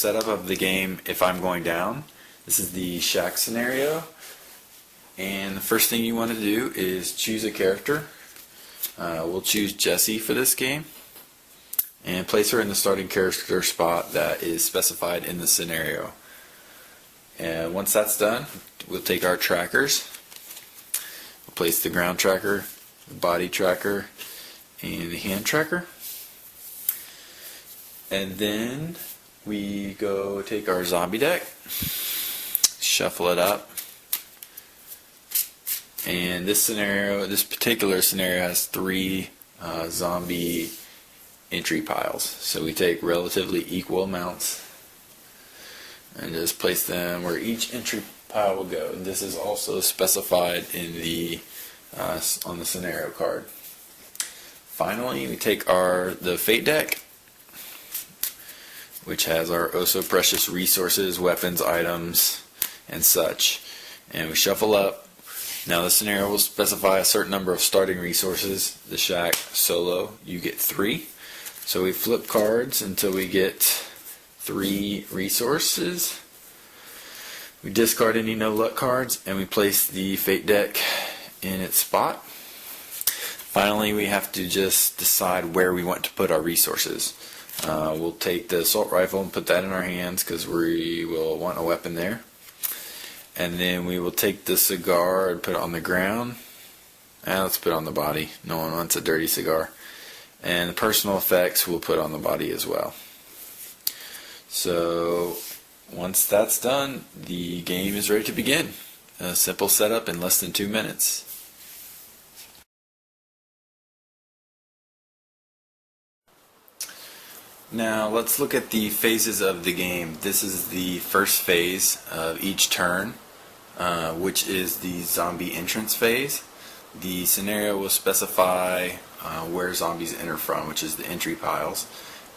setup of the game if I'm going down. This is the shack scenario, and the first thing you want to do is choose a character. We'll choose Jessie for this game and place her in the starting character spot that is specified in the scenario. And once that's done, we'll take our trackers. We'll place the ground tracker, the body tracker, and the hand tracker. And then we go take our zombie deck, shuffle it up. And this particular scenario has 3 zombie entry piles. So we take relatively equal amounts and just place them where each entry pile will go. And this is also specified in the on the scenario card. Finally, we take the fate deck, which has our oh so precious resources, weapons, items, and such. And we shuffle up. Now the scenario will specify a certain number of starting resources. The shack solo, you get 3. So we flip cards until we get 3 resources. We discard any no luck cards and we place the fate deck in its spot. Finally, we have to just decide where we want to put our resources. We'll take the assault rifle and put that in our hands because we will want a weapon there. And then we will take the cigar and put it on the ground. Let's put it on the body. No one wants a dirty cigar. And the personal effects we'll put on the body as well. So once that's done, the game is ready to begin. A simple setup in less than 2 minutes. Now let's look at the phases of the game. This is the first phase of each turn, which is the zombie entrance phase. The scenario will specify where zombies enter from, which is the entry piles,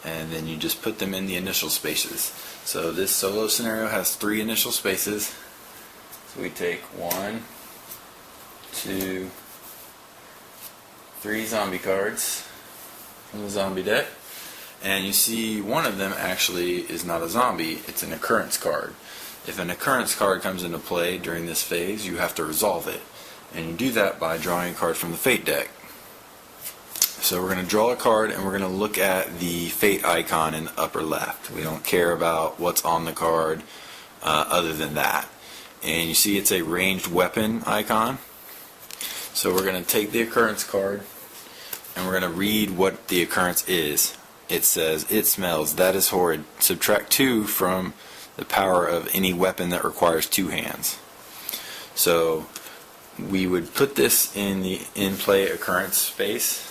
and then you just put them in the initial spaces. So this solo scenario has 3 initial spaces. So we take 1, 2, 3 zombie cards from the zombie deck. And you see one of them actually is not a zombie, it's an occurrence card. If an occurrence card comes into play during this phase, you have to resolve it. And you do that by drawing a card from the fate deck. So we're going to draw a card and we're going to look at the fate icon in the upper left. We don't care about what's on the card other than that. And you see it's a ranged weapon icon. So we're going to take the occurrence card and we're going to read what the occurrence is. It says, "It smells, that is horrid. Subtract 2 from the power of any weapon that requires 2 hands." So we would put this in the in-play occurrence space,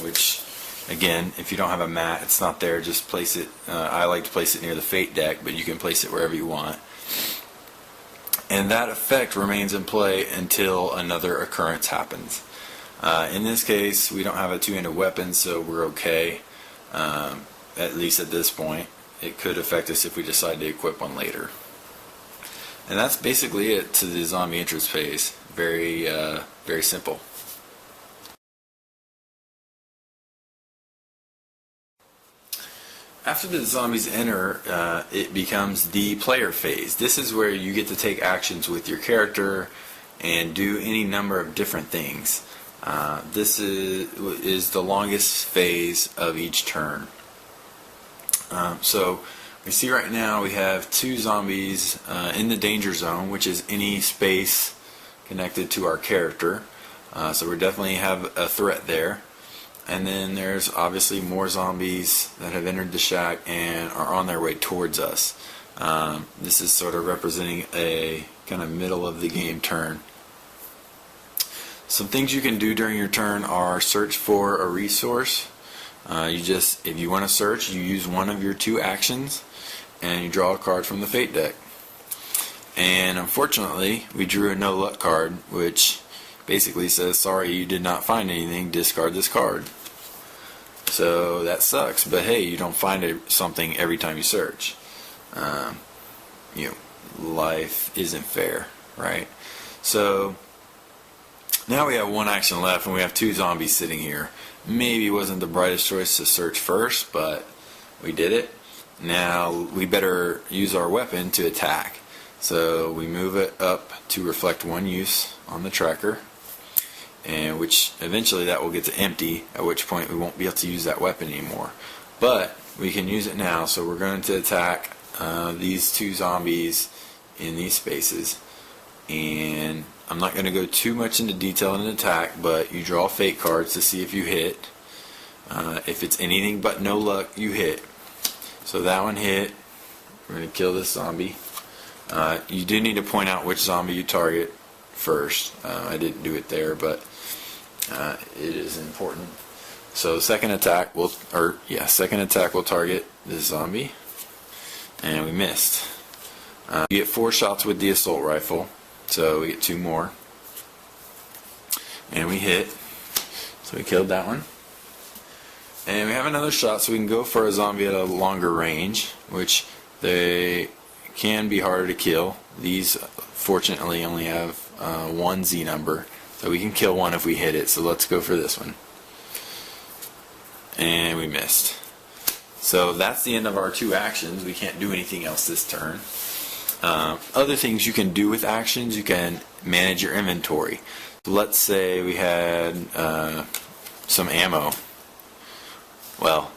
which again, if you don't have a mat, it's not there, just place it. I like to place it near the fate deck, but you can place it wherever you want. And that effect remains in play until another occurrence happens. In this case, we don't have a 2-handed weapon, so we're okay. At least at this point. It could affect us if we decide to equip one later. And that's basically it to the zombie entrance phase. Very simple. After the zombies enter, it becomes the player phase. This is where you get to take actions with your character and do any number of different things. This is the longest phase of each turn. So we see right now we have 2 zombies in the danger zone, which is any space connected to our character. So we definitely have a threat there. And then there's obviously more zombies that have entered the shack and are on their way towards us. This is sort of representing a kind of middle of the game turn. Some things you can do during your turn are search for a resource. If you want to search, you use one of your 2 actions and you draw a card from the fate deck. And unfortunately, we drew a no luck card, which basically says, sorry, you did not find anything, discard this card. So that sucks, but hey, you don't find something every time you search. Life isn't fair, right? So now we have 1 action left and we have 2 zombies sitting here. Maybe it wasn't the brightest choice to search first, but we did it. Now we better use our weapon to attack. So we move it up to reflect one use on the tracker, and which eventually that will get to empty, at which point we won't be able to use that weapon anymore. But we can use it now, so we're going to attack these two zombies in these spaces. And I'm not going to go too much into detail in an attack, but you draw fate cards to see if you hit. If it's anything but no luck, you hit. So that one hit. We're going to kill this zombie. You do need to point out which zombie you target first. I didn't do it there, but it is important. So second attack will target this zombie, and we missed. You get 4 shots with the assault rifle, so we get 2 more, and we hit. So we killed that one, and we have another shot, so we can go for a zombie at a longer range, which they can be harder to kill. These fortunately only have 1 Z number, so we can kill one if we hit it. So let's go for this one. And we missed. So that's the end of our 2 actions. We can't do anything else this turn. Other things you can do with actions, you can manage your inventory. So let's say we had some ammo. Well,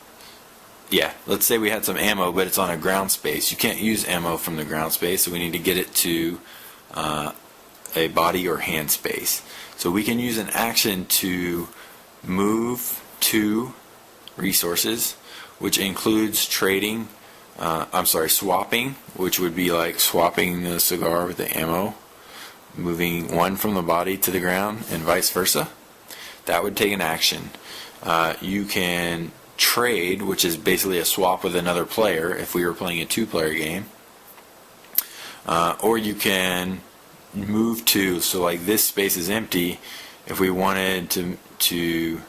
yeah, let's say we had some ammo, but it's on a ground space. You can't use ammo from the ground space, so we need to get it to a body or hand space. So we can use an action to move to resources, which includes trading, swapping, which would be like swapping the cigar with the ammo, moving one from the body to the ground, and vice versa. That would take an action. You can trade, which is basically a swap with another player if we were playing a 2-player game. Or you can move to, so like this space is empty. If we wanted to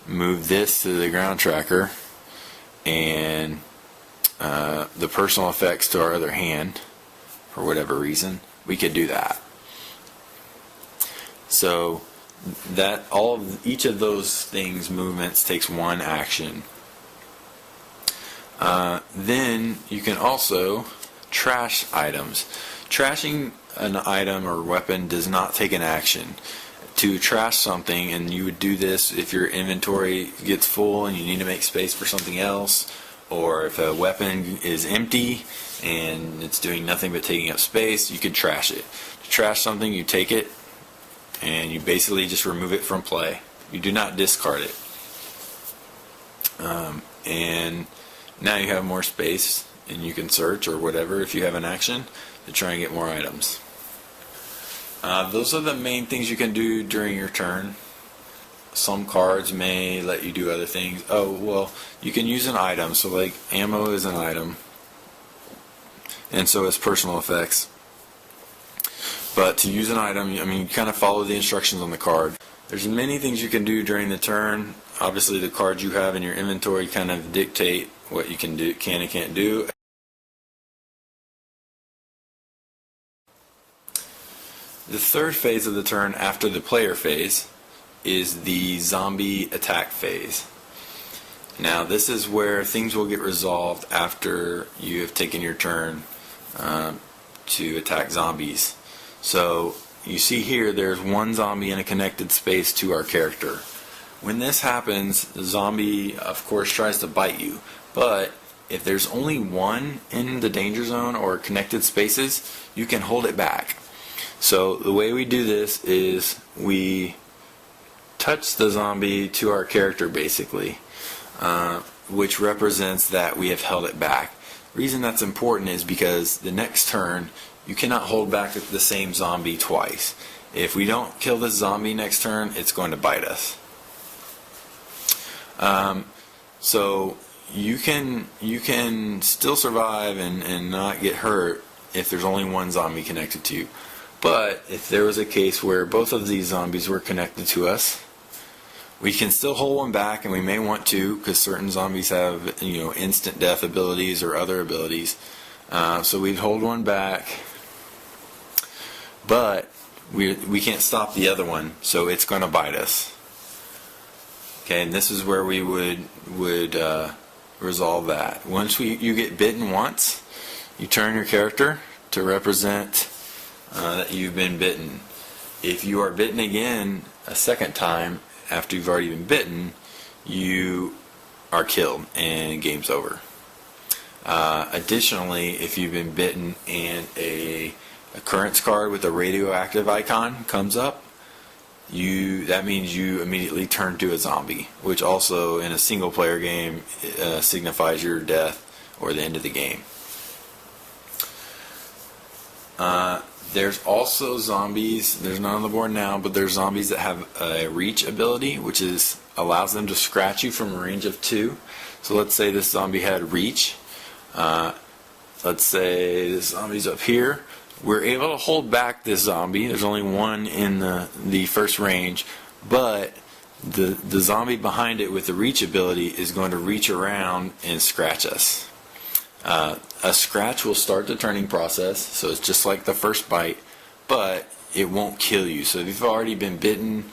move this to the ground tracker and the personal effects to our other hand for whatever reason, we could do that. So that each of those things, movements, takes 1 action. Then you can also trash items. Trashing an item or weapon does not take an action. To trash something, and you would do this if your inventory gets full and you need to make space for something else, or if a weapon is empty and it's doing nothing but taking up space, you could trash it. To trash something, you take it and you basically just remove it from play. You do not discard it. And now you have more space, and you can search or whatever if you have an action to try and get more items. Those are the main things you can do during your turn. Some cards may let you do other things. Oh, well, you can use an item. So like ammo is an item, and so is personal effects. But to use an item, I mean, you kind of follow the instructions on the card. There's many things you can do during the turn. Obviously, the cards you have in your inventory kind of dictate what you can do, can and can't do. The third phase of the turn after the player phase is the zombie attack phase. Now, this is where things will get resolved after you have taken your turn to attack zombies. So you see here there's 1 zombie in a connected space to our character. When this happens, the zombie of course tries to bite you, but if there's only 1 in the danger zone or connected spaces, you can hold it back. So the way we do this is we touch the zombie to our character basically, which represents that we have held it back. The reason that's important is because the next turn you cannot hold back the same zombie twice. If we don't kill this zombie next turn, it's going to bite us. So you can still survive and not get hurt if there's only 1 zombie connected to you. But if there was a case where both of these zombies were connected to us, we can still hold one back, and we may want to, because certain zombies have, instant death abilities or other abilities. So we'd hold one back, but we can't stop the other one, so it's going to bite us. Okay, and this is where we would resolve that. Once you get bitten once, you turn your character to represent that you've been bitten. If you are bitten again a second time after you've already been bitten, you are killed and game's over. Additionally, if you've been bitten and a occurrence card with a radioactive icon comes up, that means you immediately turn to a zombie, which also in a single player game signifies your death or the end of the game. There's also zombies, there's none on the board now, but there's zombies that have a reach ability, which allows them to scratch you from a range of 2. So let's say this zombie had reach. Let's say this zombie's up here. We're able to hold back this zombie. There's only one in the first range, but the zombie behind it with the reach ability is going to reach around and scratch us. A scratch will start the turning process, so it's just like the first bite, but it won't kill you. So if you've already been bitten,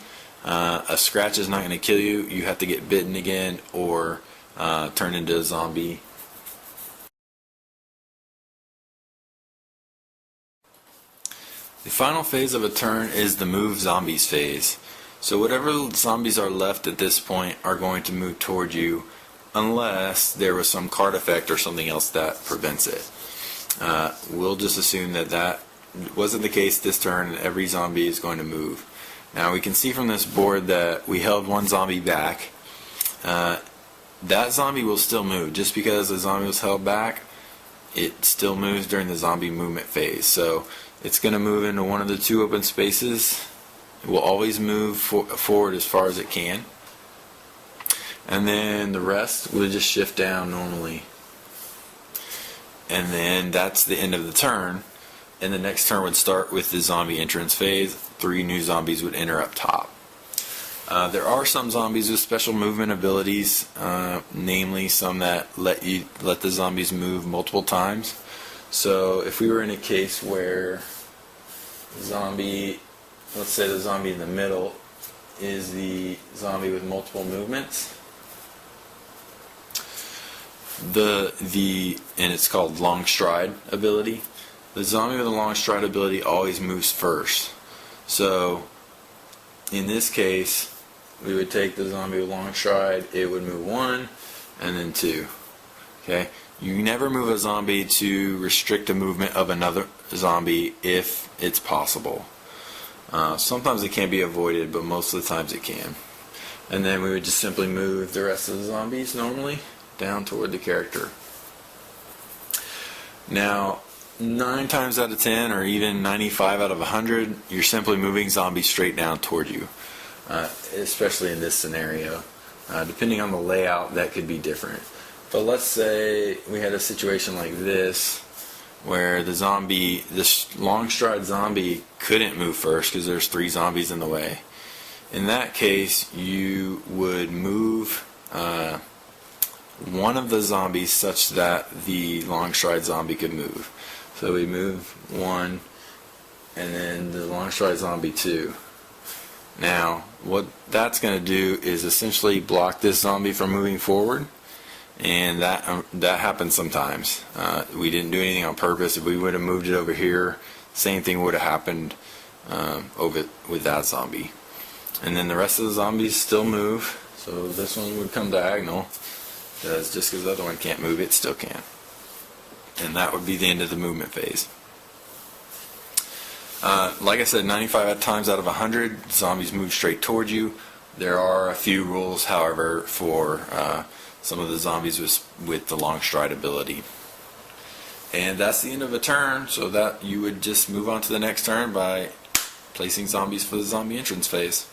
a scratch is not going to kill you. You have to get bitten again or turn into a zombie. The final phase of a turn is the move zombies phase. So whatever zombies are left at this point are going to move toward you unless there was some card effect or something else that prevents it. We'll just assume that wasn't the case this turn and every zombie is going to move. Now we can see from this board that we held one zombie back. That zombie will still move. Just because the zombie was held back, it still moves during the zombie movement phase. So it's going to move into one of the 2 open spaces. It will always move forward as far as it can. And then the rest will just shift down normally. And then that's the end of the turn. And the next turn would start with the zombie entrance phase. 3 new zombies would enter up top. There are some zombies with special movement abilities, namely some that let the zombies move multiple times. So if we were in a case where let's say the zombie in the middle is the zombie with multiple movements, and it's called long stride ability. The zombie with the long stride ability always moves first. So in this case, we would take the zombie with long stride. It would move 1 and then 2. Okay. You never move a zombie to restrict the movement of another zombie if it's possible. Sometimes it can be avoided, but most of the times it can. And then we would just simply move the rest of the zombies normally down toward the character. Now, 9 times out of 10, or even 95 out of 100, you're simply moving zombies straight down toward you, especially in this scenario. Depending on the layout, that could be different. But let's say we had a situation like this where this long stride zombie couldn't move first because there's 3 zombies in the way. In that case, you would move one of the zombies such that the long stride zombie could move. So we move 1 and then the long stride zombie 2. Now, what that's going to do is essentially block this zombie from moving forward. And that happens sometimes. We didn't do anything on purpose. If we would have moved it over here, same thing would have happened with that zombie. And then the rest of the zombies still move. So this one would come diagonal. Just because the other one can't move, it still can. And that would be the end of the movement phase. Like I said, 95 times out of 100, zombies move straight toward you. There are a few rules, however, for some of the zombies with the long stride ability. And that's the end of a turn, so that you would just move on to the next turn by placing zombies for the zombie entrance phase.